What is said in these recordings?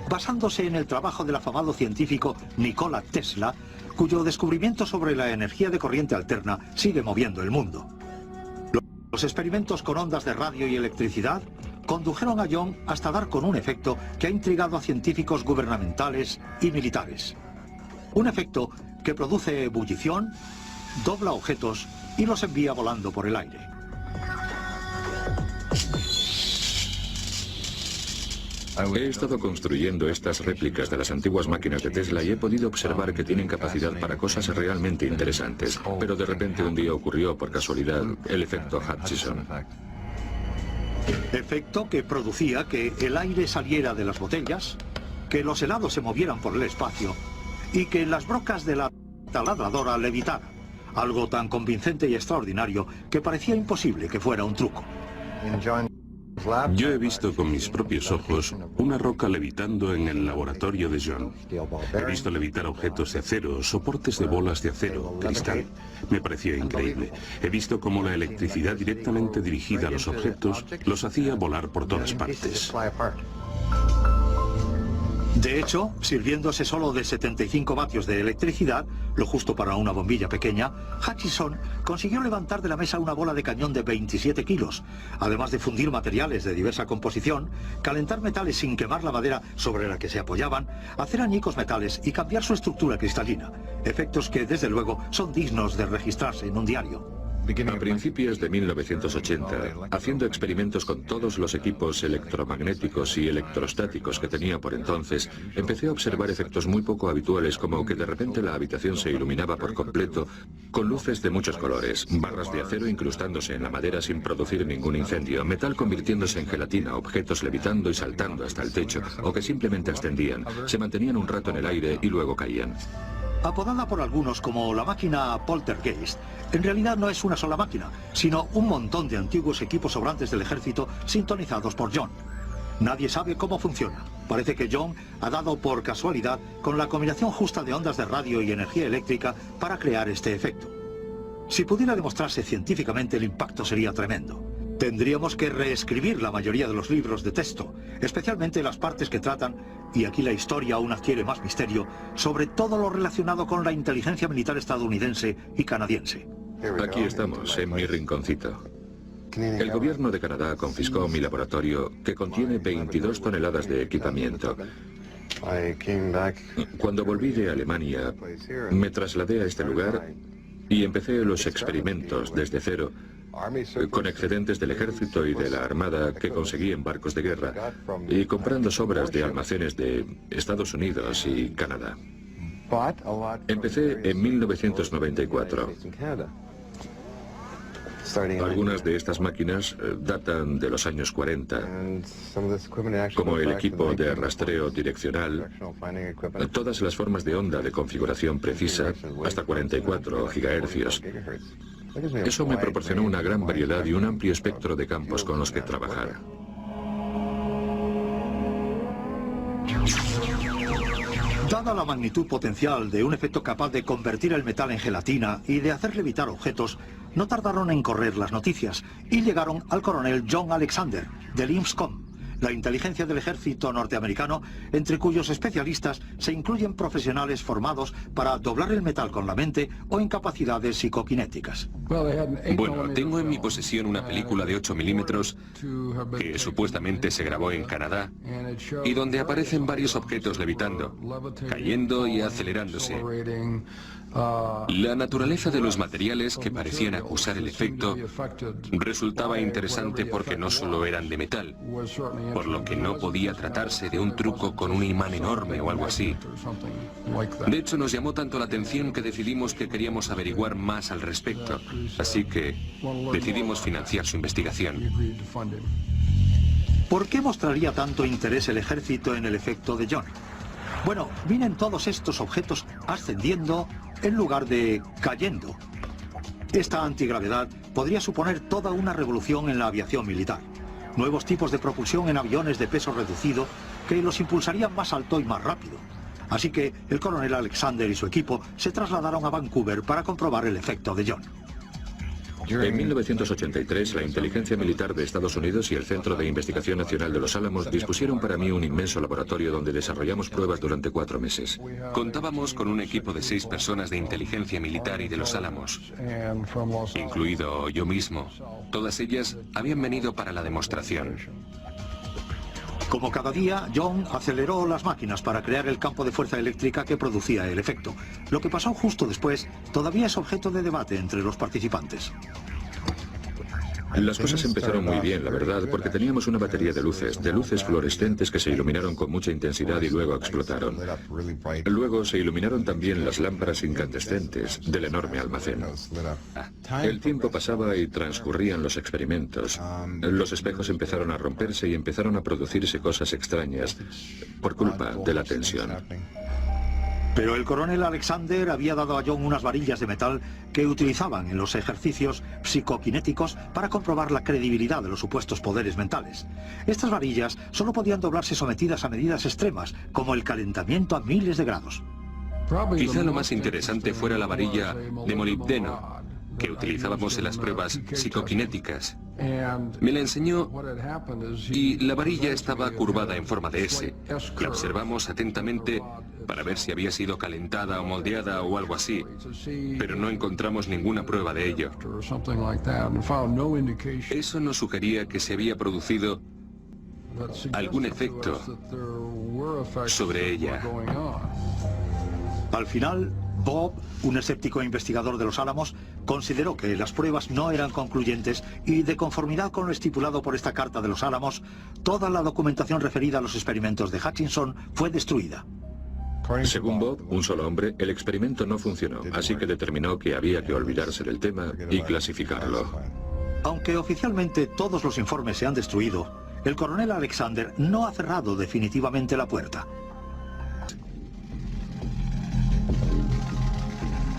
Basándose en el trabajo del afamado científico Nikola Tesla, cuyo descubrimiento sobre la energía de corriente alterna sigue moviendo el mundo. Los experimentos con ondas de radio y electricidad condujeron a Young hasta dar con un efecto que ha intrigado a científicos gubernamentales y militares. Un efecto que produce ebullición, dobla objetos y los envía volando por el aire. He estado construyendo estas réplicas de las antiguas máquinas de Tesla y he podido observar que tienen capacidad para cosas realmente interesantes. Pero de repente un día ocurrió por casualidad el efecto Hutchison. Efecto que producía que el aire saliera de las botellas, que los helados se movieran por el espacio y que las brocas de la taladradora levitaran. Algo tan convincente y extraordinario que parecía imposible que fuera un truco. Yo he visto con mis propios ojos una roca levitando en el laboratorio de John. He visto levitar objetos de acero, soportes de bolas de acero, cristal. Me parecía increíble. He visto cómo la electricidad directamente dirigida a los objetos los hacía volar por todas partes. De hecho, sirviéndose solo de 75 vatios de electricidad, lo justo para una bombilla pequeña, Hutchison consiguió levantar de la mesa una bola de cañón de 27 kilos, además de fundir materiales de diversa composición, calentar metales sin quemar la madera sobre la que se apoyaban, hacer añicos metales y cambiar su estructura cristalina, efectos que desde luego son dignos de registrarse en un diario. A principios de 1980, haciendo experimentos con todos los equipos electromagnéticos y electrostáticos que tenía por entonces, empecé a observar efectos muy poco habituales, como que de repente la habitación se iluminaba por completo con luces de muchos colores, barras de acero incrustándose en la madera sin producir ningún incendio, metal convirtiéndose en gelatina, objetos levitando y saltando hasta el techo, o que simplemente ascendían, se mantenían un rato en el aire y luego caían. Apodada por algunos como la máquina Poltergeist, en realidad no es una sola máquina, sino un montón de antiguos equipos sobrantes del ejército sintonizados por John. Nadie sabe cómo funciona. Parece que John ha dado por casualidad con la combinación justa de ondas de radio y energía eléctrica para crear este efecto. Si pudiera demostrarse científicamente, el impacto sería tremendo. Tendríamos que reescribir la mayoría de los libros de texto, especialmente las partes que tratan, y aquí la historia aún adquiere más misterio, sobre todo lo relacionado con la inteligencia militar estadounidense y canadiense. Aquí estamos, en mi rinconcito. El gobierno de Canadá confiscó mi laboratorio, que contiene 22 toneladas de equipamiento. Cuando volví de Alemania, me trasladé a este lugar y empecé los experimentos desde cero, con excedentes del ejército y de la armada que conseguí en barcos de guerra y comprando sobras de almacenes de Estados Unidos y Canadá. Empecé en 1994. Algunas de estas máquinas datan de los años 40, como el equipo de rastreo direccional, todas las formas de onda de configuración precisa, hasta 44 GHz. Eso me proporcionó una gran variedad y un amplio espectro de campos con los que trabajar. Dada la magnitud potencial de un efecto capaz de convertir el metal en gelatina y de hacer levitar objetos, no tardaron en correr las noticias y llegaron al coronel John Alexander, del INSCOM, la inteligencia del ejército norteamericano, entre cuyos especialistas se incluyen profesionales formados para doblar el metal con la mente o incapacidades psicoquinéticas. Bueno, tengo en mi posesión una película de 8 milímetros que supuestamente se grabó en Canadá y donde aparecen varios objetos levitando, cayendo y acelerándose. La naturaleza de los materiales que parecían acusar el efecto resultaba interesante porque no solo eran de metal, por lo que no podía tratarse de un truco con un imán enorme o algo así. De hecho, nos llamó tanto la atención que decidimos que queríamos averiguar más al respecto, así que decidimos financiar su investigación. ¿Por qué mostraría tanto interés el ejército en el efecto de John? Bueno, vienen todos estos objetos ascendiendo en lugar de cayendo. Esta antigravedad podría suponer toda una revolución en la aviación militar. Nuevos tipos de propulsión en aviones de peso reducido que los impulsarían más alto y más rápido. Así que el coronel Alexander y su equipo se trasladaron a Vancouver para comprobar el efecto de John. En 1983, la Inteligencia Militar de Estados Unidos y el Centro de Investigación Nacional de Los Álamos dispusieron para mí un inmenso laboratorio donde desarrollamos pruebas durante 4 meses. Contábamos con un equipo de 6 personas de inteligencia militar y de Los Álamos, incluido yo mismo. Todas ellas habían venido para la demostración. Como cada día, John aceleró las máquinas para crear el campo de fuerza eléctrica que producía el efecto. Lo que pasó justo después todavía es objeto de debate entre los participantes. Las cosas empezaron muy bien, la verdad, porque teníamos una batería de luces fluorescentes que se iluminaron con mucha intensidad y luego explotaron. Luego se iluminaron también las lámparas incandescentes del enorme almacén. El tiempo pasaba y transcurrían los experimentos. Los espejos empezaron a romperse y empezaron a producirse cosas extrañas por culpa de la tensión. Pero el coronel Alexander había dado a John unas varillas de metal que utilizaban en los ejercicios psicoquinéticos para comprobar la credibilidad de los supuestos poderes mentales. Estas varillas solo podían doblarse sometidas a medidas extremas, como el calentamiento a miles de grados. Quizá lo más interesante fuera la varilla de molibdeno que utilizábamos en las pruebas psicoquinéticas. Me la enseñó y la varilla estaba curvada en forma de S. La observamos atentamente para ver si había sido calentada o moldeada o algo así, pero no encontramos ninguna prueba de ello. Eso nos sugería que se había producido algún efecto sobre ella. Al final, Bob, un escéptico investigador de Los Álamos, consideró que las pruebas no eran concluyentes y, de conformidad con lo estipulado por esta carta de Los Álamos, toda la documentación referida a los experimentos de Hutchinson fue destruida. Según Bob, un solo hombre, el experimento no funcionó, así que determinó que había que olvidarse del tema y clasificarlo. Aunque oficialmente todos los informes se han destruido, el coronel Alexander no ha cerrado definitivamente la puerta.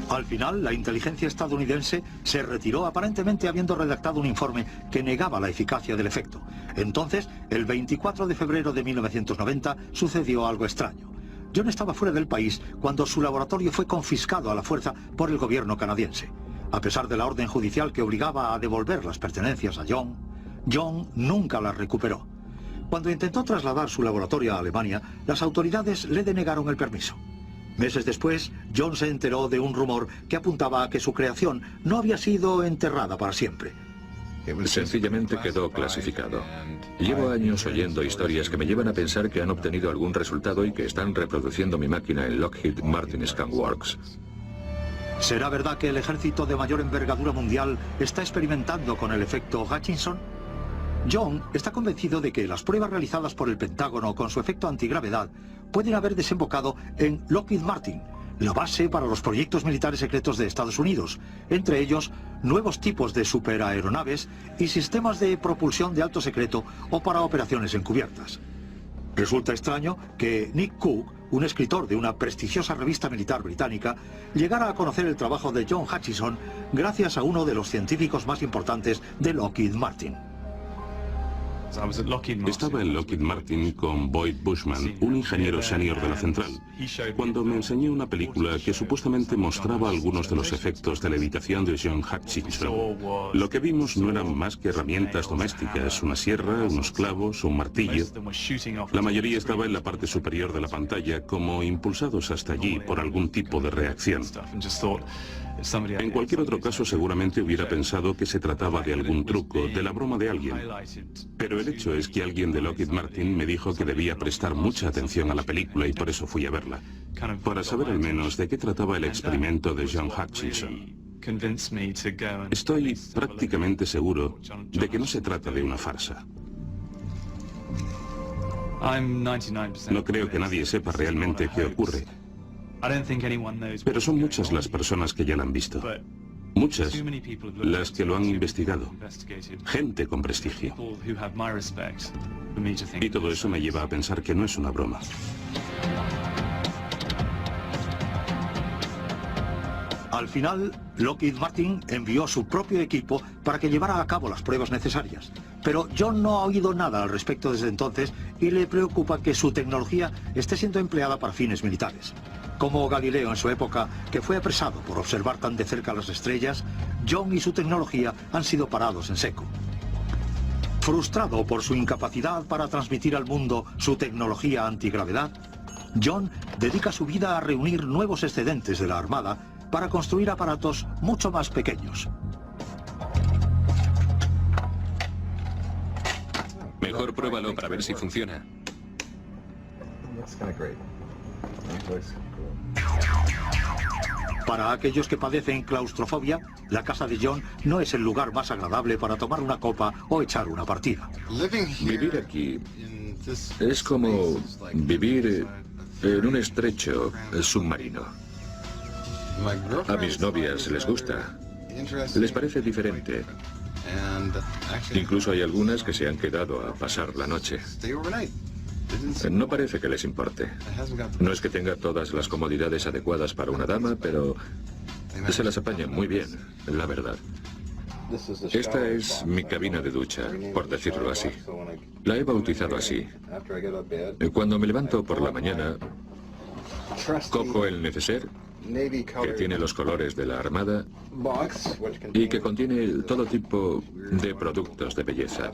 Al final, la inteligencia estadounidense se retiró aparentemente habiendo redactado un informe que negaba la eficacia del efecto. Entonces, el 24 de febrero de 1990, sucedió algo extraño. John estaba fuera del país cuando su laboratorio fue confiscado a la fuerza por el gobierno canadiense. A pesar de la orden judicial que obligaba a devolver las pertenencias a John, John nunca las recuperó. Cuando intentó trasladar su laboratorio a Alemania, las autoridades le denegaron el permiso. Meses después, John se enteró de un rumor que apuntaba a que su creación no había sido enterrada para siempre. Sencillamente quedó clasificado. Llevo años oyendo historias que me llevan a pensar que han obtenido algún resultado y que están reproduciendo mi máquina en Lockheed Martin Scan Works. ¿Será verdad que el ejército de mayor envergadura mundial está experimentando con el efecto Hutchinson? John está convencido de que las pruebas realizadas por el Pentágono con su efecto antigravedad pueden haber desembocado en Lockheed Martin, la base para los proyectos militares secretos de Estados Unidos, entre ellos nuevos tipos de superaeronaves y sistemas de propulsión de alto secreto o para operaciones encubiertas. Resulta extraño que Nick Cook, un escritor de una prestigiosa revista militar británica, llegara a conocer el trabajo de John Hutchinson gracias a uno de los científicos más importantes de Lockheed Martin. Estaba en Lockheed Martin con Boyd Bushman, un ingeniero senior de la central, cuando me enseñó una película que supuestamente mostraba algunos de los efectos de levitación de John Hutchinson. Lo que vimos no eran más que herramientas domésticas, una sierra, unos clavos, un martillo. La mayoría estaba en la parte superior de la pantalla, como impulsados hasta allí por algún tipo de reacción. En cualquier otro caso seguramente hubiera pensado que se trataba de algún truco, de la broma de alguien. Pero el hecho es que alguien de Lockheed Martin me dijo que debía prestar mucha atención a la película y por eso fui a verla, para saber al menos de qué trataba el experimento de John Hutchinson. Estoy prácticamente seguro de que no se trata de una farsa. No creo que nadie sepa realmente qué ocurre. Pero son muchas las personas que ya la han visto. Muchas las que lo han investigado. Gente con prestigio. Y todo eso me lleva a pensar que no es una broma. Al final, Lockheed Martin envió su propio equipo para que llevara a cabo las pruebas necesarias. Pero John no ha oído nada al respecto desde entonces y le preocupa que su tecnología esté siendo empleada para fines militares. Como Galileo en su época, que fue apresado por observar tan de cerca las estrellas, John y su tecnología han sido parados en seco. Frustrado por su incapacidad para transmitir al mundo su tecnología antigravedad, John dedica su vida a reunir nuevos excedentes de la Armada para construir aparatos mucho más pequeños. Mejor pruébalo para ver si funciona. Para aquellos que padecen claustrofobia, la casa de John no es el lugar más agradable para tomar una copa o echar una partida. Vivir aquí es como vivir en un estrecho submarino. A mis novias les gusta, les parece diferente. Incluso hay algunas que se han quedado a pasar la noche. No parece que les importe. No es que tenga todas las comodidades adecuadas para una dama, pero se las apañan muy bien, la verdad. Esta es mi cabina de ducha, por decirlo así. La he bautizado así. Cuando me levanto por la mañana, cojo el neceser, que tiene los colores de la Armada y que contiene todo tipo de productos de belleza,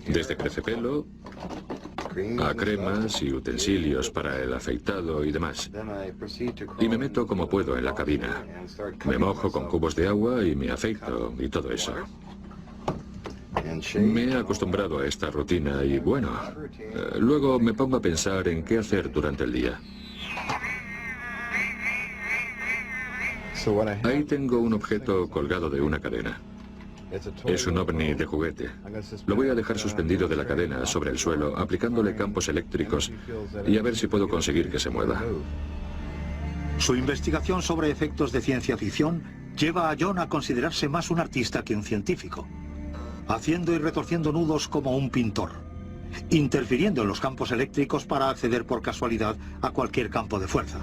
desde crecepelo a cremas y utensilios para el afeitado y demás. Y me meto como puedo en la cabina. Me mojo con cubos de agua y me afeito y todo eso. Me he acostumbrado a esta rutina y bueno, luego me pongo a pensar en qué hacer durante el día. Ahí tengo un objeto colgado de una cadena. Es un ovni de juguete. Lo voy a dejar suspendido de la cadena sobre el suelo, aplicándole campos eléctricos y a ver si puedo conseguir que se mueva. Su investigación sobre efectos de ciencia ficción lleva a John a considerarse más un artista que un científico, haciendo y retorciendo nudos como un pintor, interfiriendo en los campos eléctricos para acceder por casualidad a cualquier campo de fuerza.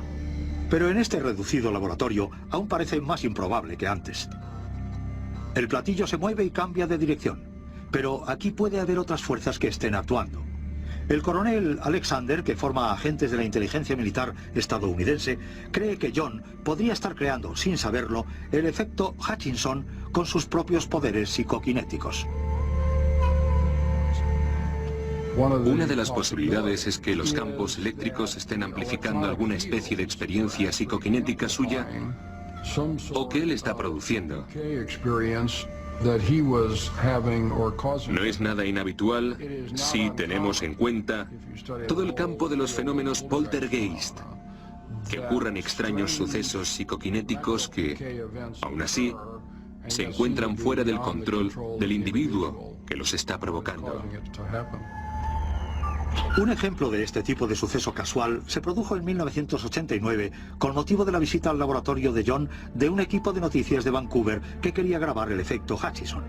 Pero en este reducido laboratorio aún parece más improbable que antes. El platillo se mueve y cambia de dirección, pero aquí puede haber otras fuerzas que estén actuando. El coronel Alexander, que forma agentes de la inteligencia militar estadounidense, cree que John podría estar creando, sin saberlo, el efecto Hutchinson con sus propios poderes psicoquinéticos. Una de las posibilidades es que los campos eléctricos estén amplificando alguna especie de experiencia psicoquinética suya o que él está produciendo. No es nada inhabitual si tenemos en cuenta todo el campo de los fenómenos poltergeist, que ocurran extraños sucesos psicoquinéticos que, aún así, se encuentran fuera del control del individuo que los está provocando. Un ejemplo de este tipo de suceso casual se produjo en 1989 con motivo de la visita al laboratorio de John de un equipo de noticias de Vancouver que quería grabar el efecto Hutchinson.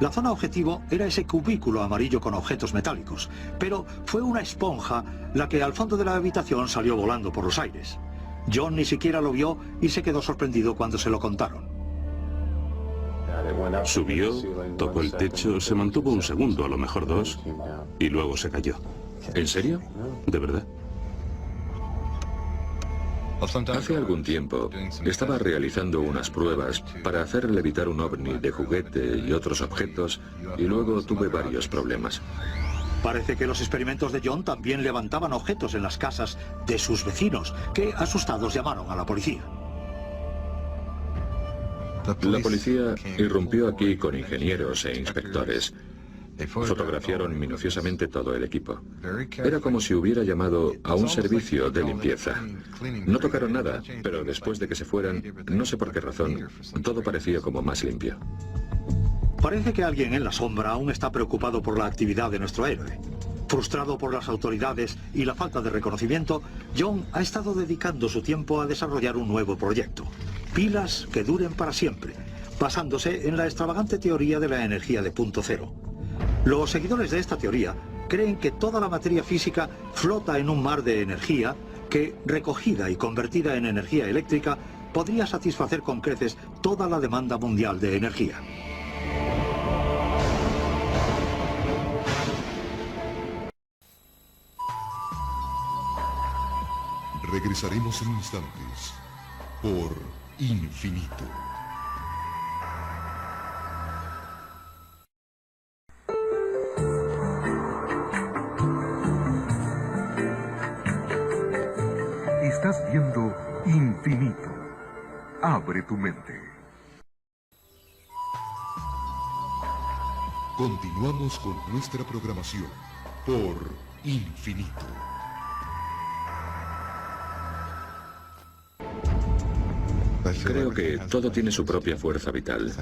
La zona objetivo era ese cubículo amarillo con objetos metálicos, pero fue una esponja la que al fondo de la habitación salió volando por los aires. John ni siquiera lo vio y se quedó sorprendido cuando se lo contaron. Subió, tocó el techo, se mantuvo un segundo, a lo mejor dos, y luego se cayó. ¿En serio? ¿De verdad? Hace algún tiempo estaba realizando unas pruebas para hacer levitar un ovni de juguete y otros objetos y luego tuve varios problemas. Parece que los experimentos de John también levantaban objetos en las casas de sus vecinos, que asustados llamaron a la policía. La policía irrumpió aquí con ingenieros e inspectores. Fotografiaron minuciosamente todo el equipo. Era como si hubiera llamado a un servicio de limpieza. No tocaron nada, pero después de que se fueran, no sé por qué razón, todo parecía como más limpio. Parece que alguien en la sombra aún está preocupado por la actividad de nuestro héroe. Frustrado por las autoridades y la falta de reconocimiento, John ha estado dedicando su tiempo a desarrollar un nuevo proyecto. Pilas que duren para siempre, basándose en la extravagante teoría de la energía de punto cero. Los seguidores de esta teoría creen que toda la materia física flota en un mar de energía que, recogida y convertida en energía eléctrica, podría satisfacer con creces toda la demanda mundial de energía. Regresaremos en instantes por Infinito. Estás viendo Infinito. Abre tu mente. Continuamos con nuestra programación por Infinito. Creo que todo tiene su propia fuerza vital.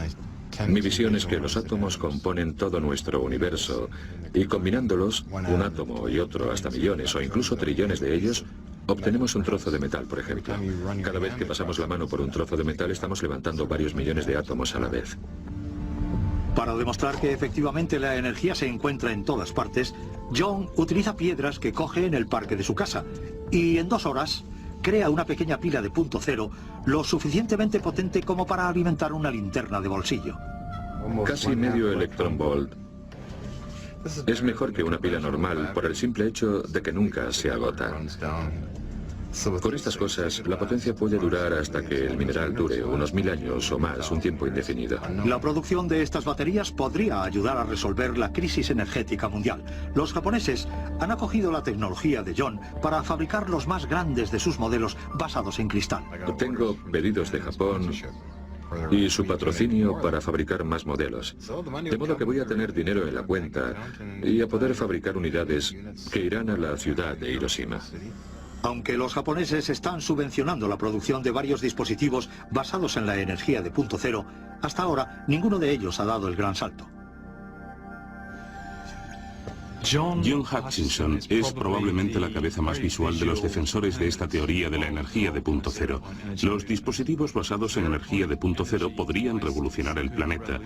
Mi visión es que los átomos componen todo nuestro universo y combinándolos, un átomo y otro hasta millones o incluso trillones de ellos, obtenemos un trozo de metal, por ejemplo. Cada vez que pasamos la mano por un trozo de metal estamos levantando varios millones de átomos a la vez. Para demostrar que efectivamente la energía se encuentra en todas partes, John utiliza piedras que coge en el parque de su casa y en 2 horas crea una pequeña pila de punto cero lo suficientemente potente como para alimentar una linterna de bolsillo. Casi medio electronvolt. Es mejor que una pila normal por el simple hecho de que nunca se agota. Con estas cosas, la potencia puede durar hasta que el mineral dure unos 1000 años o más, un tiempo indefinido. La producción de estas baterías podría ayudar a resolver la crisis energética mundial. Los japoneses han acogido la tecnología de John para fabricar los más grandes de sus modelos basados en cristal. Tengo pedidos de Japón y su patrocinio para fabricar más modelos. De modo que voy a tener dinero en la cuenta y a poder fabricar unidades que irán a la ciudad de Hiroshima. Aunque los japoneses están subvencionando la producción de varios dispositivos basados en la energía de punto cero, hasta ahora ninguno de ellos ha dado el gran salto. John Hutchinson es probablemente la cabeza más visual de los defensores de esta teoría de la energía de punto cero. Los dispositivos basados en energía de punto cero podrían revolucionar el planeta.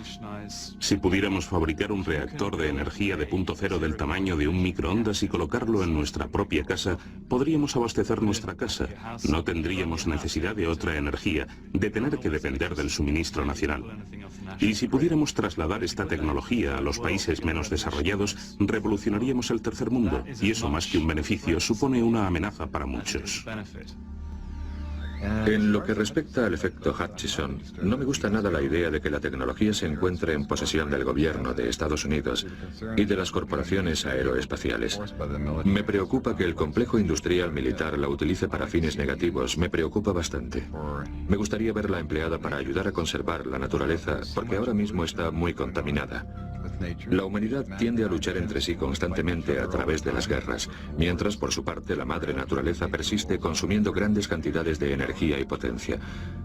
Si pudiéramos fabricar un reactor de energía de punto cero del tamaño de un microondas y colocarlo en nuestra propia casa, podríamos abastecer nuestra casa. No tendríamos necesidad de otra energía, de tener que depender del suministro nacional. Y si pudiéramos trasladar esta tecnología a los países menos desarrollados, revolucionaríamos el tercer mundo, y eso más que un beneficio supone una amenaza para muchos. En lo que respecta al efecto Hutchison, no me gusta nada la idea de que la tecnología se encuentre en posesión del gobierno de Estados Unidos y de las corporaciones aeroespaciales. Me preocupa que el complejo industrial militar la utilice para fines negativos, me preocupa bastante. Me gustaría verla empleada para ayudar a conservar la naturaleza, porque ahora mismo está muy contaminada. La humanidad tiende a luchar entre sí constantemente a través de las guerras, mientras por su parte la madre naturaleza persiste consumiendo grandes cantidades de energía y potencia.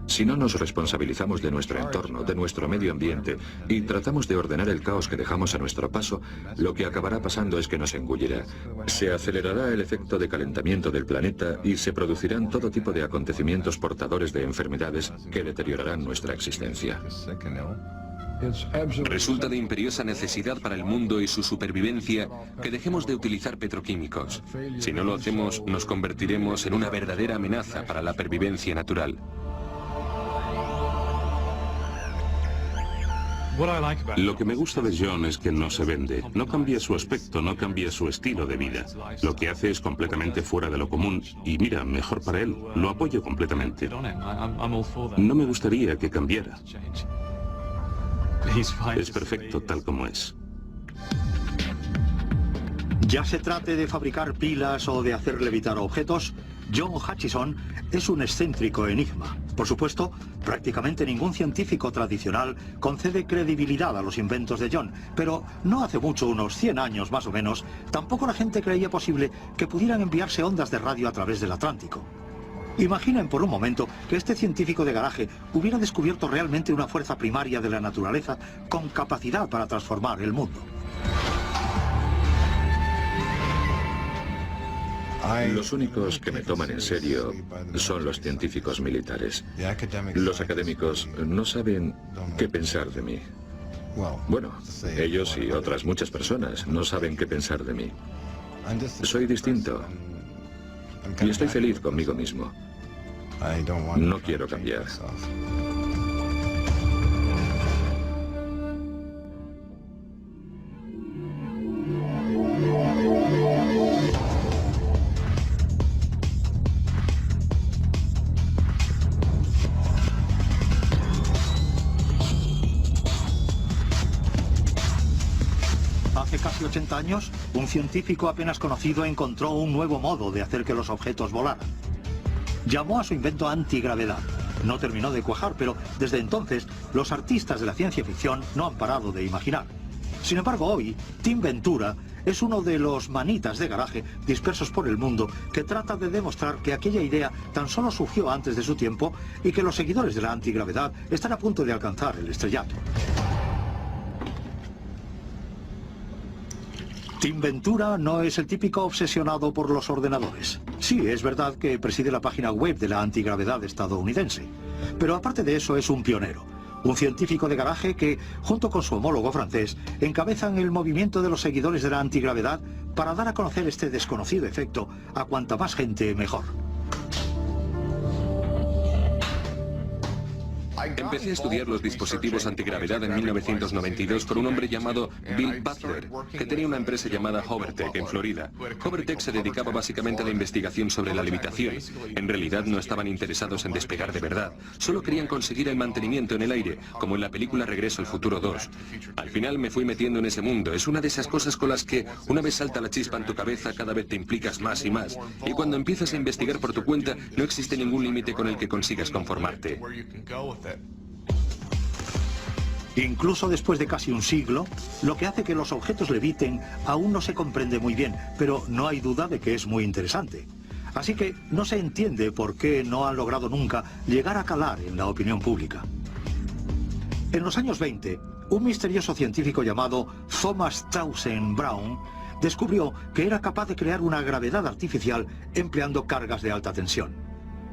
Si no nos responsabilizamos de nuestro entorno, de nuestro medio ambiente, y tratamos de ordenar el caos que dejamos a nuestro paso, lo que acabará pasando es que nos engullirá. Se acelerará el efecto de calentamiento del planeta y se producirán todo tipo de acontecimientos portadores de enfermedades que deteriorarán nuestra existencia. Resulta de imperiosa necesidad para el mundo y su supervivencia que dejemos de utilizar petroquímicos. Si no lo hacemos, nos convertiremos en una verdadera amenaza para la pervivencia natural. Lo que me gusta de John es que no se vende, no cambia su aspecto, no cambia su estilo de vida. Lo que hace es completamente fuera de lo común y mira, mejor para él, lo apoyo completamente. No me gustaría que cambiara. Es perfecto tal como es. Ya se trate de fabricar pilas o de hacer levitar objetos, John Hutchison es un excéntrico enigma. Por supuesto, prácticamente ningún científico tradicional concede credibilidad a los inventos de John, pero no hace mucho, unos 100 años más o menos, tampoco la gente creía posible que pudieran enviarse ondas de radio a través del Atlántico. Imaginen por un momento que este científico de garaje hubiera descubierto realmente una fuerza primaria de la naturaleza con capacidad para transformar el mundo. Los únicos que me toman en serio son los científicos militares. Los académicos no saben qué pensar de mí. Bueno, ellos y otras muchas personas no saben qué pensar de mí. Soy distinto y estoy feliz conmigo mismo. No quiero cambiar. casi 80 años, un científico apenas conocido encontró un nuevo modo de hacer que los objetos volaran. Llamó a su invento antigravedad. No terminó de cuajar, pero desde entonces los artistas de la ciencia ficción no han parado de imaginar. Sin embargo, hoy, Tim Ventura es uno de los manitas de garaje dispersos por el mundo que trata de demostrar que aquella idea tan solo surgió antes de su tiempo y que los seguidores de la antigravedad están a punto de alcanzar el estrellato. Tim Ventura no es el típico obsesionado por los ordenadores. Sí, es verdad que preside la página web de la antigravedad estadounidense, pero aparte de eso es un pionero. Un científico de garaje que, junto con su homólogo francés, encabezan el movimiento de los seguidores de la antigravedad para dar a conocer este desconocido efecto a cuanta más gente mejor. Empecé a estudiar los dispositivos antigravedad en 1992 con un hombre llamado Bill Butler, que tenía una empresa llamada Hovertech en Florida. Hovertech se dedicaba básicamente a la investigación sobre la levitación. En realidad no estaban interesados en despegar de verdad, solo querían conseguir el mantenimiento en el aire, como en la película Regreso al Futuro 2. Al final me fui metiendo en ese mundo. Es una de esas cosas con las que, una vez salta la chispa en tu cabeza, cada vez te implicas más y más. Y cuando empiezas a investigar por tu cuenta, no existe ningún límite con el que consigas conformarte. Incluso después de casi un siglo, lo que hace que los objetos leviten aún no se comprende muy bien, pero no hay duda de que es muy interesante. Así que no se entiende por qué no han logrado nunca llegar a calar en la opinión pública. En los años 20, un misterioso científico llamado Thomas Townsend Brown descubrió que era capaz de crear una gravedad artificial empleando cargas de alta tensión.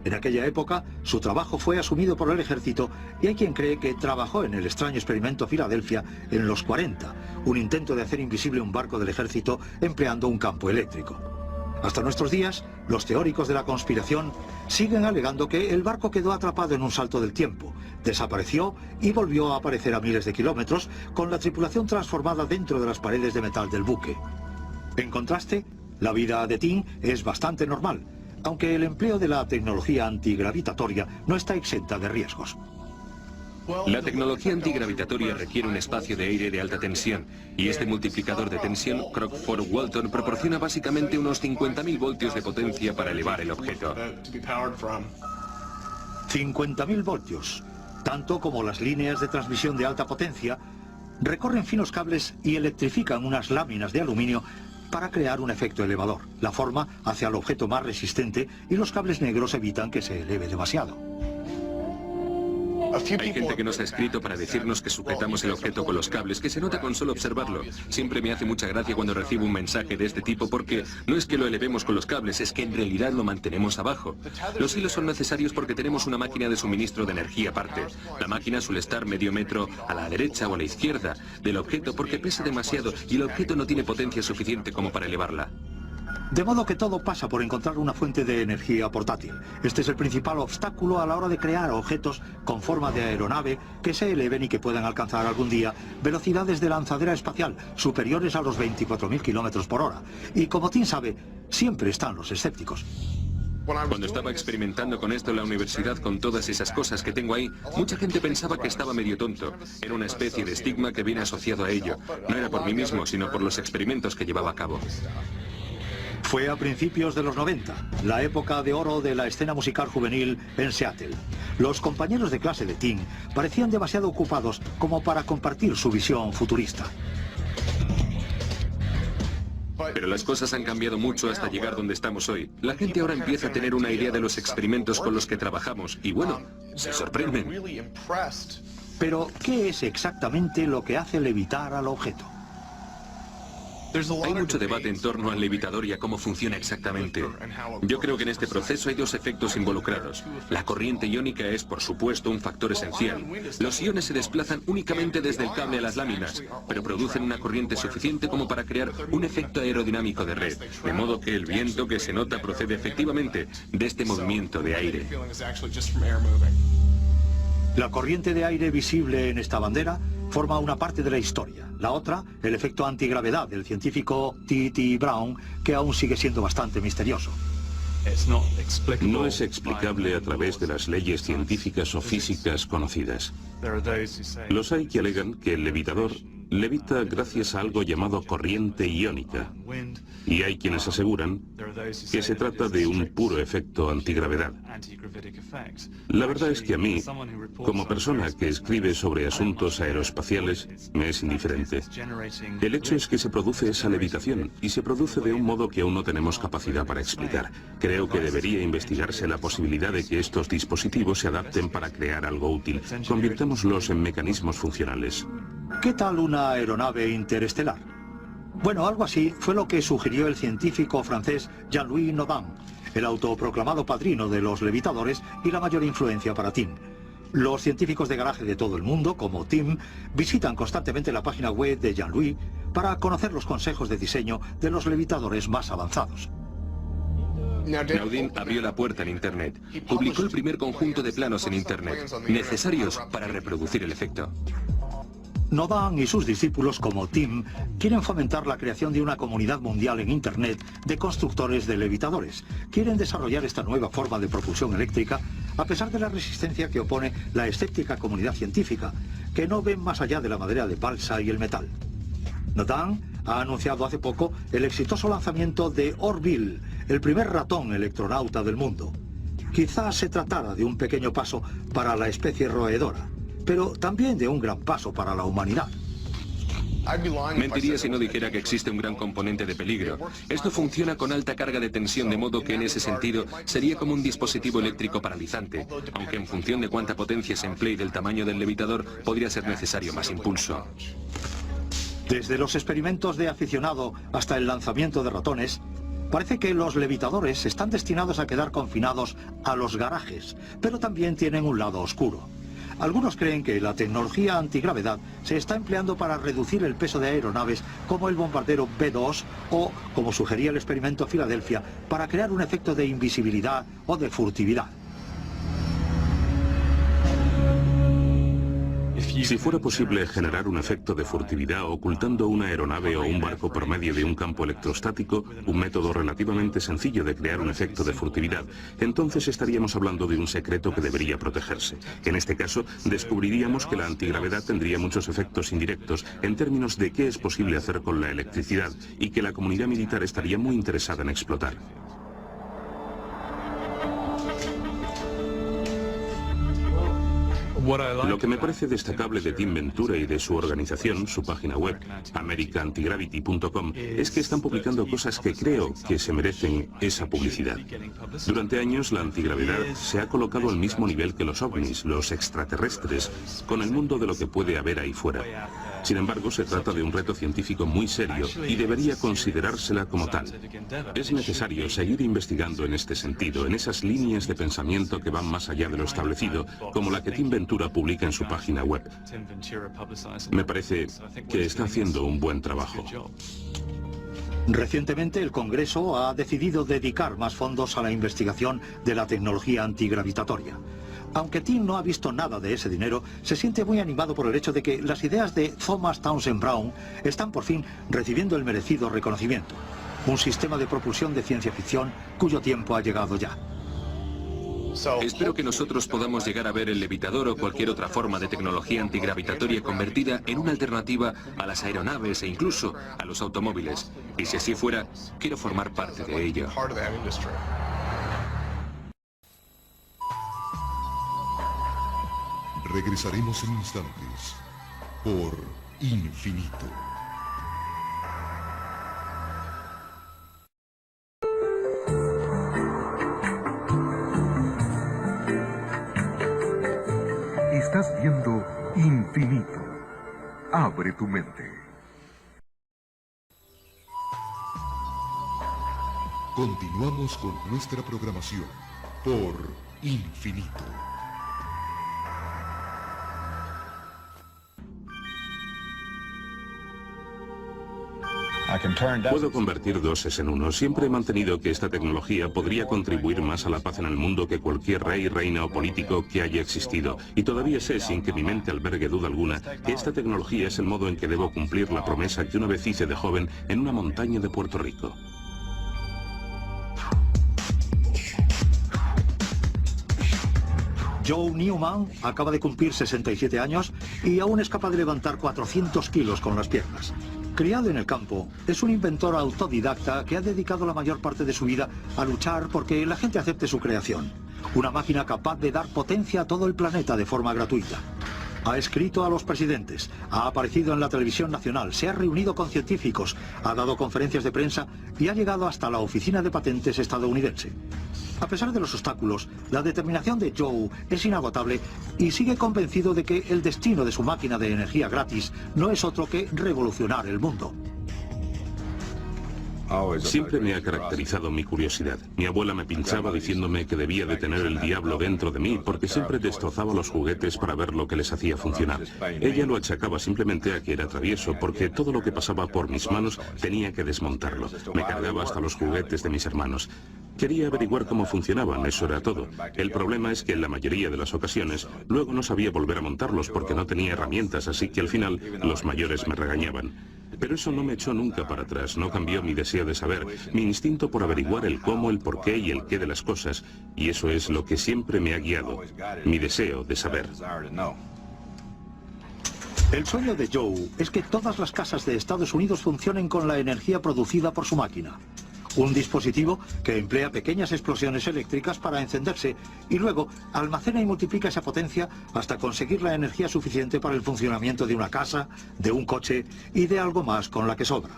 En aquella época, su trabajo fue asumido por el ejército y hay quien cree que trabajó en el extraño experimento Filadelfia en los 40, un intento de hacer invisible un barco del ejército empleando un campo eléctrico. Hasta nuestros días, los teóricos de la conspiración siguen alegando que el barco quedó atrapado en un salto del tiempo, desapareció y volvió a aparecer a miles de kilómetros con la tripulación transformada dentro de las paredes de metal del buque. En contraste, la vida de Tim es bastante normal, aunque el empleo de la tecnología antigravitatoria no está exenta de riesgos. La tecnología antigravitatoria requiere un espacio de aire de alta tensión, y este multiplicador de tensión Crockford-Walton proporciona básicamente unos 50.000 voltios de potencia para elevar el objeto. 50.000 voltios, tanto como las líneas de transmisión de alta potencia, recorren finos cables y electrifican unas láminas de aluminio para crear un efecto elevador. La forma hace al objeto más resistente y los cables negros evitan que se eleve demasiado. Hay gente que nos ha escrito para decirnos que sujetamos el objeto con los cables, que se nota con solo observarlo. Siempre me hace mucha gracia cuando recibo un mensaje de este tipo porque no es que lo elevemos con los cables, es que en realidad lo mantenemos abajo. Los hilos son necesarios porque tenemos una máquina de suministro de energía aparte. La máquina suele estar medio metro a la derecha o a la izquierda del objeto porque pesa demasiado y el objeto no tiene potencia suficiente como para elevarla. De modo que todo pasa por encontrar una fuente de energía portátil. Este es el principal obstáculo a la hora de crear objetos con forma de aeronave que se eleven y que puedan alcanzar algún día velocidades de lanzadera espacial superiores a los 24.000 kilómetros por hora. Y como Tim sabe, siempre están los escépticos. Cuando estaba experimentando con esto en la universidad con todas esas cosas que tengo ahí, mucha gente pensaba que estaba medio tonto. Era una especie de estigma que viene asociado a ello. No era por mí mismo, sino por los experimentos que llevaba a cabo. Fue a principios de los 90, la época de oro de la escena musical juvenil en Seattle. Los compañeros de clase de Tim parecían demasiado ocupados como para compartir su visión futurista. Pero las cosas han cambiado mucho hasta llegar donde estamos hoy. La gente ahora empieza a tener una idea de los experimentos con los que trabajamos y bueno, se sorprenden. Pero, ¿qué es exactamente lo que hace levitar al objeto? Hay mucho debate en torno al levitador y a cómo funciona exactamente. Yo creo que en este proceso hay dos efectos involucrados. La corriente iónica es, por supuesto, un factor esencial. Los iones se desplazan únicamente desde el cable a las láminas, pero producen una corriente suficiente como para crear un efecto aerodinámico de red, de modo que el viento que se nota procede efectivamente de este movimiento de aire. La corriente de aire visible en esta bandera forma una parte de la historia. La otra, el efecto antigravedad del científico T.T. Brown, que aún sigue siendo bastante misterioso. No es explicable a través de las leyes científicas o físicas conocidas. Los hay que alegan que el levitador levita gracias a algo llamado corriente iónica, y hay quienes aseguran que se trata de un puro efecto antigravedad. La verdad es que a mí, como persona que escribe sobre asuntos aeroespaciales, me es indiferente. El hecho es que se produce esa levitación, y se produce de un modo que aún no tenemos capacidad para explicar. Creo que debería investigarse la posibilidad de que estos dispositivos se adapten para crear algo útil. Convirtámoslos en mecanismos funcionales. ¿Qué tal una aeronave interestelar? Bueno, algo así fue lo que sugirió el científico francés Jean-Louis Nodin, el autoproclamado padrino de los levitadores y la mayor influencia para Tim. Los científicos de garaje de todo el mundo, como Tim, visitan constantemente la página web de Jean-Louis para conocer los consejos de diseño de los levitadores más avanzados. Nodin abrió la puerta en Internet. Publicó el primer conjunto de planos en Internet, necesarios para reproducir el efecto. Nodin y sus discípulos, como Tim, quieren fomentar la creación de una comunidad mundial en Internet de constructores de levitadores. Quieren desarrollar esta nueva forma de propulsión eléctrica a pesar de la resistencia que opone la escéptica comunidad científica, que no ven más allá de la madera de balsa y el metal. Nodin ha anunciado hace poco el exitoso lanzamiento de Orville, el primer ratón electronauta del mundo. Quizás se tratara de un pequeño paso para la especie roedora, pero también de un gran paso para la humanidad. Mentiría si no dijera que existe un gran componente de peligro. Esto funciona con alta carga de tensión, de modo que en ese sentido sería como un dispositivo eléctrico paralizante, aunque en función de cuánta potencia se emplee y del tamaño del levitador, podría ser necesario más impulso. Desde los experimentos de aficionado hasta el lanzamiento de ratones, parece que los levitadores están destinados a quedar confinados a los garajes, pero también tienen un lado oscuro. Algunos creen que la tecnología antigravedad se está empleando para reducir el peso de aeronaves como el bombardero B-2 o, como sugería el experimento Filadelfia, para crear un efecto de invisibilidad o de furtividad. Si fuera posible generar un efecto de furtividad ocultando una aeronave o un barco por medio de un campo electrostático, un método relativamente sencillo de crear un efecto de furtividad, entonces estaríamos hablando de un secreto que debería protegerse. En este caso, descubriríamos que la antigravedad tendría muchos efectos indirectos en términos de qué es posible hacer con la electricidad y que la comunidad militar estaría muy interesada en explotar. Lo que me parece destacable de Tim Ventura y de su organización, su página web, americaantigravity.com, es que están publicando cosas que creo que se merecen esa publicidad. Durante años la antigravedad se ha colocado al mismo nivel que los ovnis, los extraterrestres, con el mundo de lo que puede haber ahí fuera. Sin embargo, se trata de un reto científico muy serio y debería considerársela como tal. Es necesario seguir investigando en este sentido, en esas líneas de pensamiento que van más allá de lo establecido, como la que Tim Ventura publica en su página web. Me parece que está haciendo un buen trabajo. Recientemente el Congreso ha decidido dedicar más fondos a la investigación de la tecnología antigravitatoria. Aunque Tim no ha visto nada de ese dinero, se siente muy animado por el hecho de que las ideas de Thomas Townsend Brown están por fin recibiendo el merecido reconocimiento. Un sistema de propulsión de ciencia ficción cuyo tiempo ha llegado ya. Espero que nosotros podamos llegar a ver el levitador o cualquier otra forma de tecnología antigravitatoria convertida en una alternativa a las aeronaves e incluso a los automóviles. Y si así fuera, quiero formar parte de ello. Regresaremos en instantes por Infinito. Estás viendo Infinito. Abre tu mente. Continuamos con nuestra programación por Infinito. Puedo convertir doses en uno. Siempre he mantenido que esta tecnología podría contribuir más a la paz en el mundo que cualquier rey, reina o político que haya existido. Y todavía sé, sin que mi mente albergue duda alguna, que esta tecnología es el modo en que debo cumplir la promesa que una vez hice de joven en una montaña de Puerto Rico. Joe Newman acaba de cumplir 67 años y aún es capaz de levantar 400 kilos con las piernas. Criado en el campo, es un inventor autodidacta que ha dedicado la mayor parte de su vida a luchar porque la gente acepte su creación. Una máquina capaz de dar potencia a todo el planeta de forma gratuita. Ha escrito a los presidentes, ha aparecido en la televisión nacional, se ha reunido con científicos, ha dado conferencias de prensa y ha llegado hasta la oficina de patentes estadounidense. A pesar de los obstáculos, la determinación de Joe es inagotable y sigue convencido de que el destino de su máquina de energía gratis no es otro que revolucionar el mundo. Siempre me ha caracterizado mi curiosidad. Mi abuela me pinchaba diciéndome que debía de tener el diablo dentro de mí porque siempre destrozaba los juguetes para ver lo que les hacía funcionar. Ella lo achacaba simplemente a que era travieso porque todo lo que pasaba por mis manos tenía que desmontarlo. Me cargaba hasta los juguetes de mis hermanos. Quería averiguar cómo funcionaban, eso era todo. El problema es que en la mayoría de las ocasiones luego no sabía volver a montarlos porque no tenía herramientas, así que al final los mayores me regañaban. Pero eso no me echó nunca para atrás, no cambió mi deseo de saber, mi instinto por averiguar el cómo, el por qué y el qué de las cosas, y eso es lo que siempre me ha guiado, mi deseo de saber. El sueño de Joe es que todas las casas de Estados Unidos funcionen con la energía producida por su máquina. Un dispositivo que emplea pequeñas explosiones eléctricas para encenderse y luego almacena y multiplica esa potencia hasta conseguir la energía suficiente para el funcionamiento de una casa, de un coche y de algo más con la que sobra.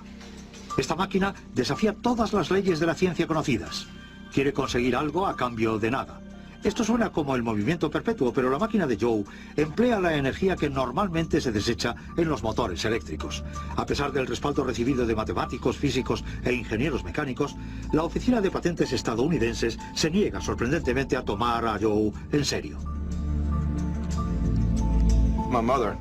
Esta máquina desafía todas las leyes de la ciencia conocidas. Quiere conseguir algo a cambio de nada. Esto suena como el movimiento perpetuo, pero la máquina de Joe emplea la energía que normalmente se desecha en los motores eléctricos. A pesar del respaldo recibido de matemáticos, físicos e ingenieros mecánicos, la Oficina de Patentes estadounidenses se niega sorprendentemente a tomar a Joe en serio.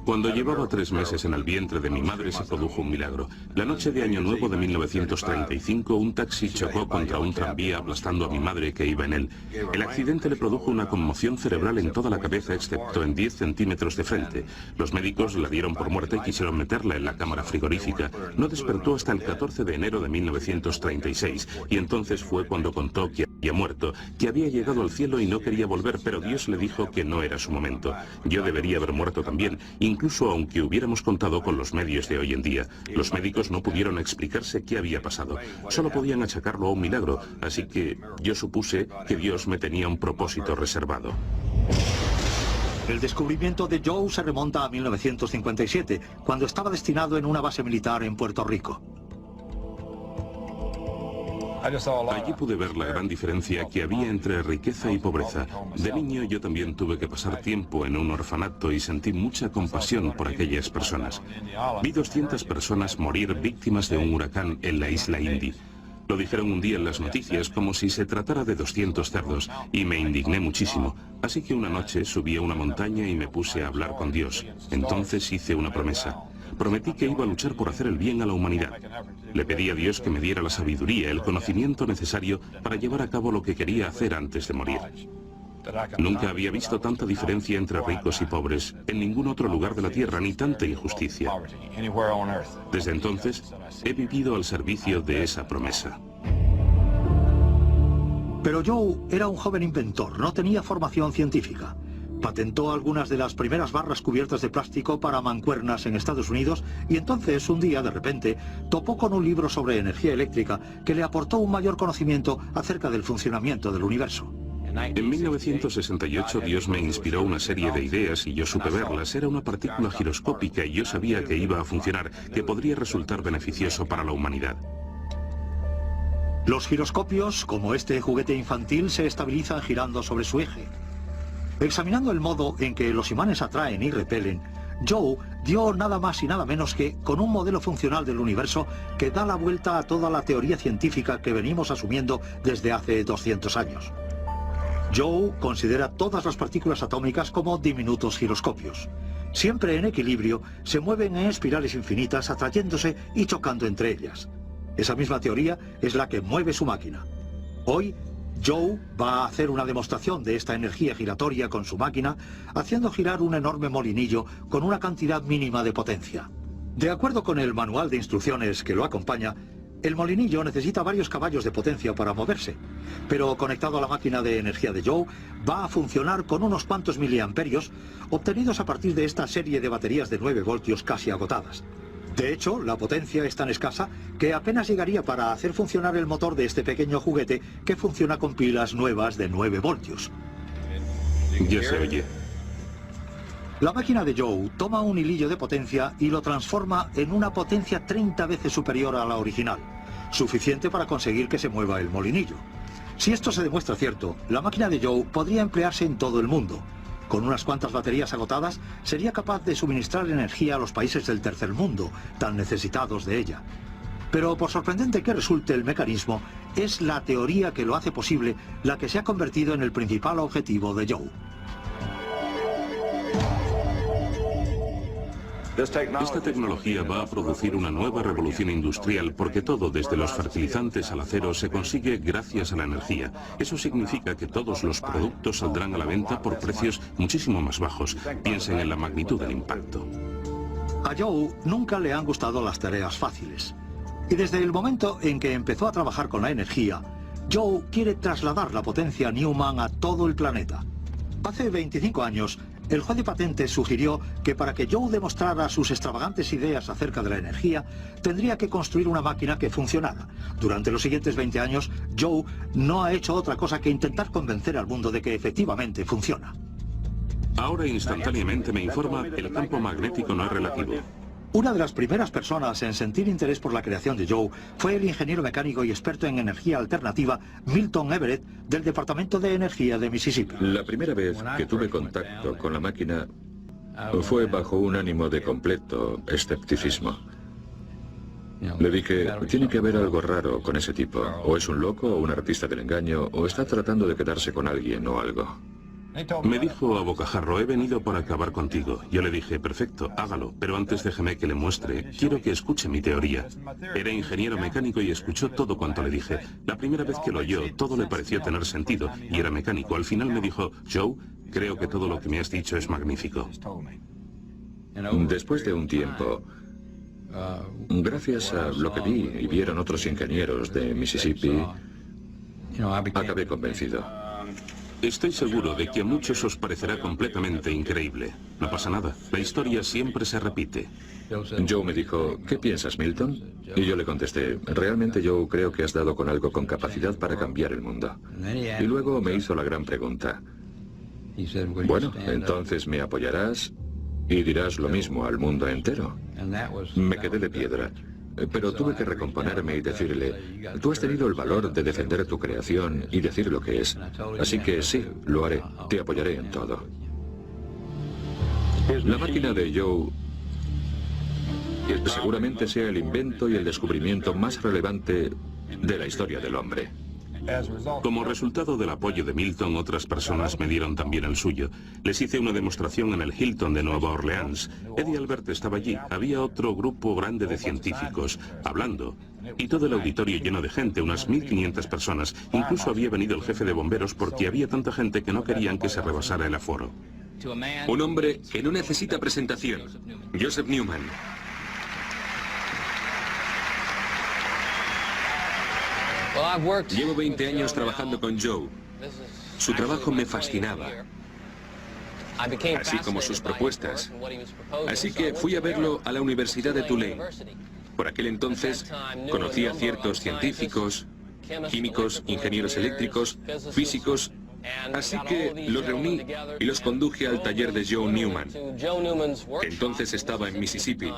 Cuando llevaba 3 meses en el vientre de mi madre se produjo un milagro. La noche de Año Nuevo de 1935, un taxi chocó contra un tranvía aplastando a mi madre que iba en él. El accidente le produjo una conmoción cerebral en toda la cabeza excepto en 10 centímetros de frente. Los médicos la dieron por muerta y quisieron meterla en la cámara frigorífica. No despertó hasta el 14 de enero de 1936 y entonces fue cuando contó que había muerto, que había llegado al cielo y no quería volver, pero Dios le dijo que no era su momento. Yo debería haber muerto también, incluso aunque hubiéramos contado con los medios de hoy en día. Los médicos no pudieron explicarse qué había pasado, solo podían achacarlo a un milagro, así que yo supuse que Dios me tenía un propósito reservado. El descubrimiento de Joe se remonta a 1957, cuando estaba destinado en una base militar en Puerto Rico. Allí pude ver la gran diferencia que había entre riqueza y pobreza. De niño yo también tuve que pasar tiempo en un orfanato y sentí mucha compasión por aquellas personas. Vi 200 personas morir víctimas de un huracán en la isla Indy. Lo dijeron un día en las noticias como si se tratara de 200 cerdos y me indigné muchísimo. Así que una noche subí a una montaña y me puse a hablar con Dios. Entonces hice una promesa. Prometí que iba a luchar por hacer el bien a la humanidad. Le pedí a Dios que me diera la sabiduría, el conocimiento necesario para llevar a cabo lo que quería hacer antes de morir. Nunca había visto tanta diferencia entre ricos y pobres en ningún otro lugar de la tierra, ni tanta injusticia. Desde entonces, he vivido al servicio de esa promesa. Pero Joe era un joven inventor, no tenía formación científica. Patentó algunas de las primeras barras cubiertas de plástico para mancuernas en Estados Unidos y entonces, un día, de repente, topó con un libro sobre energía eléctrica que le aportó un mayor conocimiento acerca del funcionamiento del universo. En 1968 Dios me inspiró una serie de ideas y yo supe verlas. Era una partícula giroscópica y yo sabía que iba a funcionar, que podría resultar beneficioso para la humanidad. Los giroscopios, como este juguete infantil, se estabilizan girando sobre su eje. Examinando el modo en que los imanes atraen y repelen, Joe dio nada más y nada menos que con un modelo funcional del universo que da la vuelta a toda la teoría científica que venimos asumiendo desde hace 200 años. Joe considera todas las partículas atómicas como diminutos giroscopios. Siempre en equilibrio, se mueven en espirales infinitas atrayéndose y chocando entre ellas. Esa misma teoría es la que mueve su máquina. Hoy, Joe va a hacer una demostración de esta energía giratoria con su máquina, haciendo girar un enorme molinillo con una cantidad mínima de potencia. De acuerdo con el manual de instrucciones que lo acompaña, El molinillo necesita varios caballos de potencia para moverse, pero conectado a la máquina de energía de Joe, va a funcionar con unos cuantos miliamperios obtenidos a partir de esta serie de baterías de 9 voltios casi agotadas. De hecho, la potencia es tan escasa que apenas llegaría para hacer funcionar el motor de este pequeño juguete que funciona con pilas nuevas de 9 voltios. Ya se oye. La máquina de Joe toma un hilillo de potencia y lo transforma en una potencia 30 veces superior a la original, suficiente para conseguir que se mueva el molinillo. Si esto se demuestra cierto, la máquina de Joe podría emplearse en todo el mundo. Con unas cuantas baterías agotadas, sería capaz de suministrar energía a los países del tercer mundo, tan necesitados de ella. Pero por sorprendente que resulte el mecanismo, es la teoría que lo hace posible la que se ha convertido en el principal objetivo de Joe. Esta tecnología va a producir una nueva revolución industrial porque todo, desde los fertilizantes al acero, se consigue gracias a la energía. Eso significa que todos los productos saldrán a la venta por precios muchísimo más bajos. Piensen en la magnitud del impacto. A Joe nunca le han gustado las tareas fáciles. Y desde el momento en que empezó a trabajar con la energía, Joe quiere trasladar la potencia Newman a todo el planeta. Hace 25 años, el juez de patentes sugirió que para que Joe demostrara sus extravagantes ideas acerca de la energía, tendría que construir una máquina que funcionara. Durante los siguientes 20 años, Joe no ha hecho otra cosa que intentar convencer al mundo de que efectivamente funciona. Ahora instantáneamente me informa, el campo magnético no es relativo. Una de las primeras personas en sentir interés por la creación de Joe fue el ingeniero mecánico y experto en energía alternativa Milton Everett, del Departamento de Energía de Mississippi. La primera vez que tuve contacto con la máquina fue bajo un ánimo de completo escepticismo. Le dije, tiene que haber algo raro con ese tipo. O es un loco o un artista del engaño, o está tratando de quedarse con alguien o algo. Me dijo a bocajarro, he venido por acabar contigo. Yo le dije, perfecto, hágalo, pero antes déjeme que le muestre. Quiero que escuche mi teoría. Era ingeniero mecánico y escuchó todo cuanto le dije. La primera vez que lo oyó, todo le pareció tener sentido, y era mecánico. Al final me dijo, Joe, creo que todo lo que me has dicho es magnífico. Después de un tiempo, gracias a lo que vi y vieron otros ingenieros de Mississippi, acabé convencido. Estoy seguro de que a muchos os parecerá completamente increíble. No pasa nada, la historia siempre se repite. Joe me dijo, ¿qué piensas, Milton? Y yo le contesté, realmente Joe, creo que has dado con algo con capacidad para cambiar el mundo. Y luego me hizo la gran pregunta. Bueno, entonces me apoyarás y dirás lo mismo al mundo entero. Me quedé de piedra. Pero tuve que recomponerme y decirle, tú has tenido el valor de defender tu creación y decir lo que es. Así que sí, lo haré, te apoyaré en todo. La máquina de Joe seguramente sea el invento y el descubrimiento más relevante de la historia del hombre. Como resultado del apoyo de Milton, otras personas me dieron también el suyo. Les hice una demostración en el Hilton de Nueva Orleans. Eddie Albert estaba allí. Había otro grupo grande de científicos hablando. Y todo el auditorio lleno de gente, unas 1500 personas. Incluso había venido el jefe de bomberos porque había tanta gente que no querían que se rebasara el aforo. Un hombre que no necesita presentación, Joseph Newman. Llevo 20 años trabajando con Joe. Su trabajo me fascinaba, así como sus propuestas. Así que fui a verlo a la Universidad de Tulane. Por aquel entonces conocí a ciertos científicos, químicos, ingenieros eléctricos, físicos. Así que los reuní y los conduje al taller de Joe Newman, que entonces estaba en Mississippi.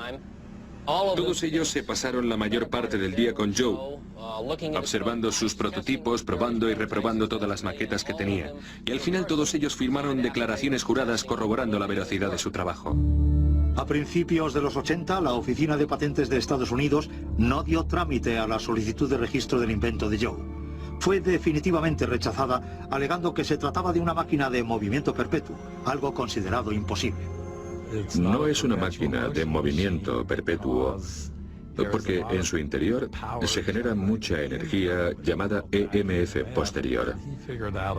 Todos ellos se pasaron la mayor parte del día con Joe, observando sus prototipos, probando y reprobando todas las maquetas que tenía. Y al final todos ellos firmaron declaraciones juradas corroborando la veracidad de su trabajo. A principios de los 80, la Oficina de Patentes de Estados Unidos no dio trámite a la solicitud de registro del invento de Joe. Fue definitivamente rechazada, alegando que se trataba de una máquina de movimiento perpetuo, algo considerado imposible. No es una máquina de movimiento perpetuo, porque en su interior se genera mucha energía llamada EMF posterior,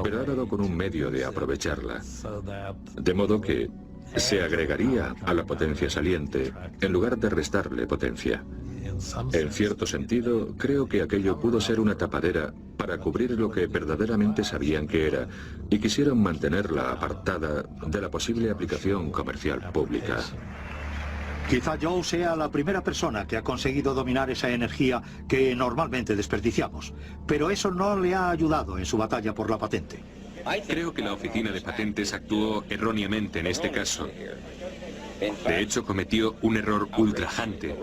pero ha dado con un medio de aprovecharla, de modo que se agregaría a la potencia saliente en lugar de restarle potencia. En cierto sentido, creo que aquello pudo ser una tapadera para cubrir lo que verdaderamente sabían que era y quisieron mantenerla apartada de la posible aplicación comercial pública. Quizá Joe sea la primera persona que ha conseguido dominar esa energía que normalmente desperdiciamos, pero eso no le ha ayudado en su batalla por la patente. Creo que la oficina de patentes actuó erróneamente en este caso. De hecho, cometió un error ultrajante.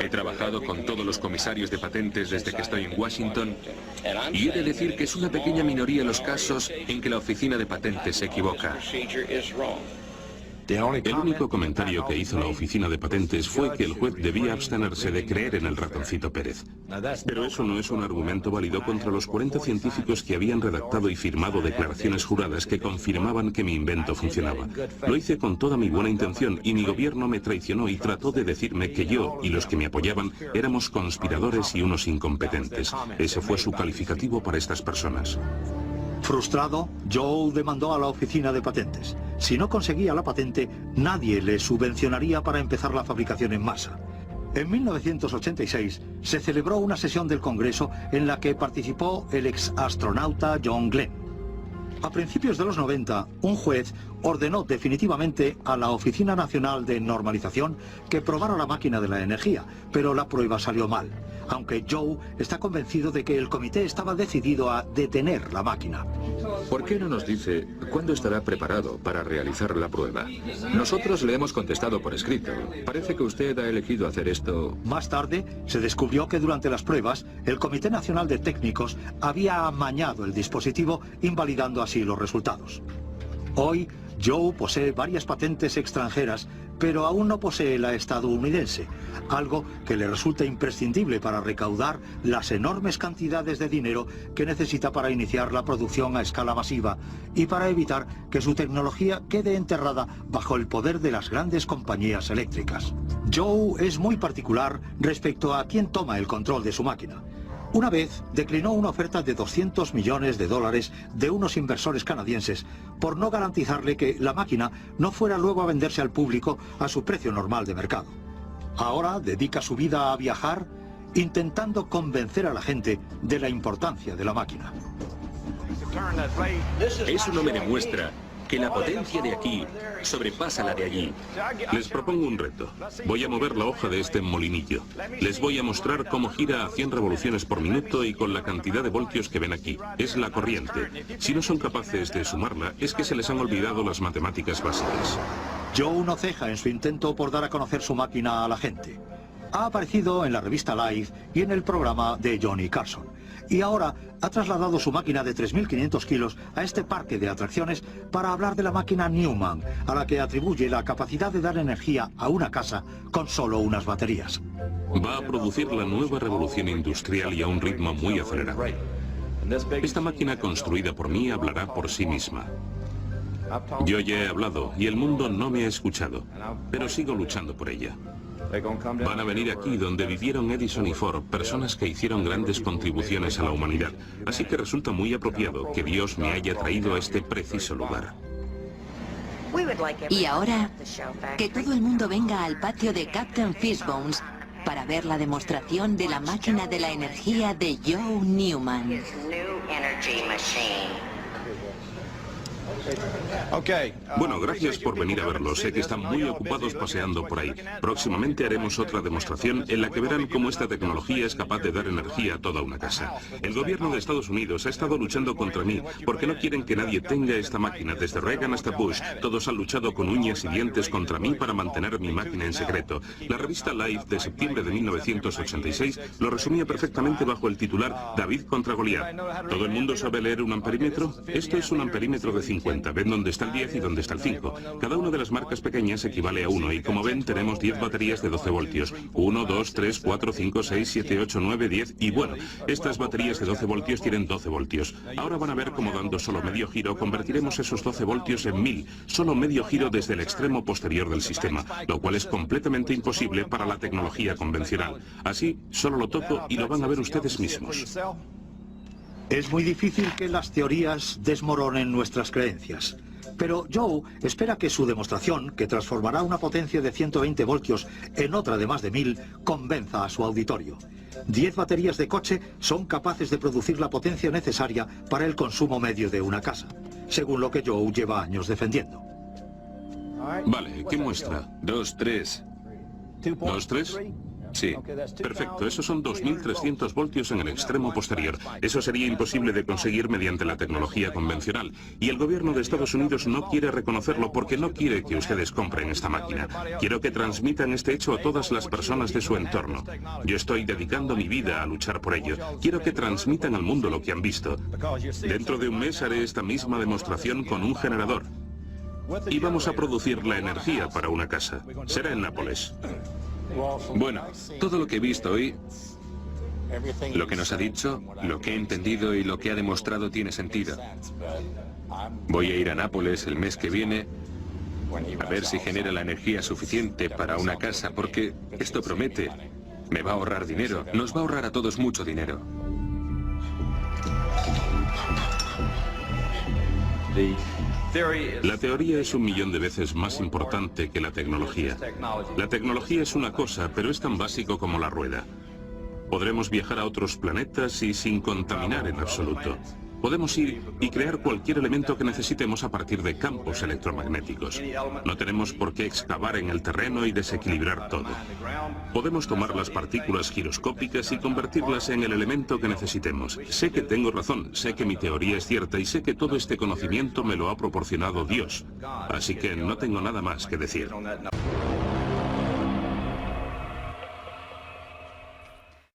He trabajado con todos los comisarios de patentes desde que estoy en Washington y he de decir que es una pequeña minoría los casos en que la oficina de patentes se equivoca. El único comentario que hizo la oficina de patentes fue que el juez debía abstenerse de creer en el ratoncito Pérez. Pero eso no es un argumento válido contra los 40 científicos que habían redactado y firmado declaraciones juradas que confirmaban que mi invento funcionaba. Lo hice con toda mi buena intención y mi gobierno me traicionó y trató de decirme que yo y los que me apoyaban éramos conspiradores y unos incompetentes. Ese fue su calificativo para estas personas. Frustrado, Joe demandó a la oficina de patentes. Si no conseguía la patente, nadie le subvencionaría para empezar la fabricación en masa. En 1986 se celebró una sesión del Congreso en la que participó el exastronauta John Glenn. A principios de los 90, un juez ordenó definitivamente a la Oficina Nacional de Normalización que probara la máquina de la energía, pero la prueba salió mal, aunque Joe está convencido de que el comité estaba decidido a detener la máquina. ¿Por qué no nos dice cuándo estará preparado para realizar la prueba? Nosotros le hemos contestado por escrito. Parece que usted ha elegido hacer esto. Más tarde, se descubrió que durante las pruebas, el Comité Nacional de Técnicos había amañado el dispositivo, invalidando así los resultados. Hoy, Joe posee varias patentes extranjeras, pero aún no posee la estadounidense, algo que le resulta imprescindible para recaudar las enormes cantidades de dinero que necesita para iniciar la producción a escala masiva y para evitar que su tecnología quede enterrada bajo el poder de las grandes compañías eléctricas. Joe es muy particular respecto a quién toma el control de su máquina. Una vez declinó una oferta de $200 millones de unos inversores canadienses por no garantizarle que la máquina no fuera luego a venderse al público a su precio normal de mercado. Ahora dedica su vida a viajar, intentando convencer a la gente de la importancia de la máquina. Eso no me demuestra que la potencia de aquí sobrepasa la de allí. Les propongo un reto. Voy a mover la hoja de este molinillo. Les voy a mostrar cómo gira a 100 revoluciones por minuto y con la cantidad de voltios que ven aquí. Es la corriente. Si no son capaces de sumarla, es que se les han olvidado las matemáticas básicas. Joe no ceja en su intento por dar a conocer su máquina a la gente. Ha aparecido en la revista Life y en el programa de Johnny Carson. Y ahora ha trasladado su máquina de 3.500 kilos a este parque de atracciones para hablar de la máquina Newman, a la que atribuye la capacidad de dar energía a una casa con solo unas baterías. Va a producir la nueva revolución industrial y a un ritmo muy acelerado. Esta máquina construida por mí hablará por sí misma. Yo ya he hablado y el mundo no me ha escuchado, pero sigo luchando por ella. Van a venir aquí donde vivieron Edison y Ford, personas que hicieron grandes contribuciones a la humanidad. Así que resulta muy apropiado que Dios me haya traído a este preciso lugar. Y ahora, que todo el mundo venga al patio de Captain Fishbones para ver la demostración de la máquina de la energía de Joe Newman. Bueno, gracias por venir a verlo. Sé que están muy ocupados paseando por ahí. Próximamente haremos otra demostración en la que verán cómo esta tecnología es capaz de dar energía a toda una casa. El gobierno de Estados Unidos ha estado luchando contra mí porque no quieren que nadie tenga esta máquina. Desde Reagan hasta Bush, todos han luchado con uñas y dientes contra mí para mantener mi máquina en secreto. La revista Life de septiembre de 1986 lo resumía perfectamente bajo el titular David contra Goliat. ¿Todo el mundo sabe leer un amperímetro? Esto es un amperímetro de 50. Ven dónde está el 10 y dónde está el 5. Cada una de las marcas pequeñas equivale a 1 y como ven tenemos 10 baterías de 12 voltios. 1, 2, 3, 4, 5, 6, 7, 8, 9, 10 y bueno, estas baterías de 12 voltios tienen 12 voltios. Ahora van a ver cómo dando solo medio giro convertiremos esos 12 voltios en 1000. Solo medio giro desde el extremo posterior del sistema, lo cual es completamente imposible para la tecnología convencional. Así, solo lo toco y lo van a ver ustedes mismos. Es muy difícil que las teorías desmoronen nuestras creencias. Pero Joe espera que su demostración, que transformará una potencia de 120 voltios en otra de más de 1000, convenza a su auditorio. 10 baterías de coche son capaces de producir la potencia necesaria para el consumo medio de una casa, según lo que Joe lleva años defendiendo. Vale, ¿qué muestra? 2, 3. ¿2, 3? Sí. Perfecto, esos son 2.300 voltios en el extremo posterior. Eso sería imposible de conseguir mediante la tecnología convencional. Y el gobierno de Estados Unidos no quiere reconocerlo porque no quiere que ustedes compren esta máquina. Quiero que transmitan este hecho a todas las personas de su entorno. Yo estoy dedicando mi vida a luchar por ello. Quiero que transmitan al mundo lo que han visto. Dentro de un mes haré esta misma demostración con un generador. Y vamos a producir la energía para una casa. Será en Nápoles. Bueno, todo lo que he visto hoy, lo que nos ha dicho, lo que he entendido y lo que ha demostrado tiene sentido. Voy a ir a Nápoles el mes que viene a ver si genera la energía suficiente para una casa, porque esto promete, me va a ahorrar dinero, nos va a ahorrar a todos mucho dinero. La teoría es 1.000.000 de veces más importante que la tecnología. La tecnología es una cosa, pero es tan básico como la rueda. Podremos viajar a otros planetas y sin contaminar en absoluto. Podemos ir y crear cualquier elemento que necesitemos a partir de campos electromagnéticos. No tenemos por qué excavar en el terreno y desequilibrar todo. Podemos tomar las partículas giroscópicas y convertirlas en el elemento que necesitemos. Sé que tengo razón, sé que mi teoría es cierta y sé que todo este conocimiento me lo ha proporcionado Dios. Así que no tengo nada más que decir.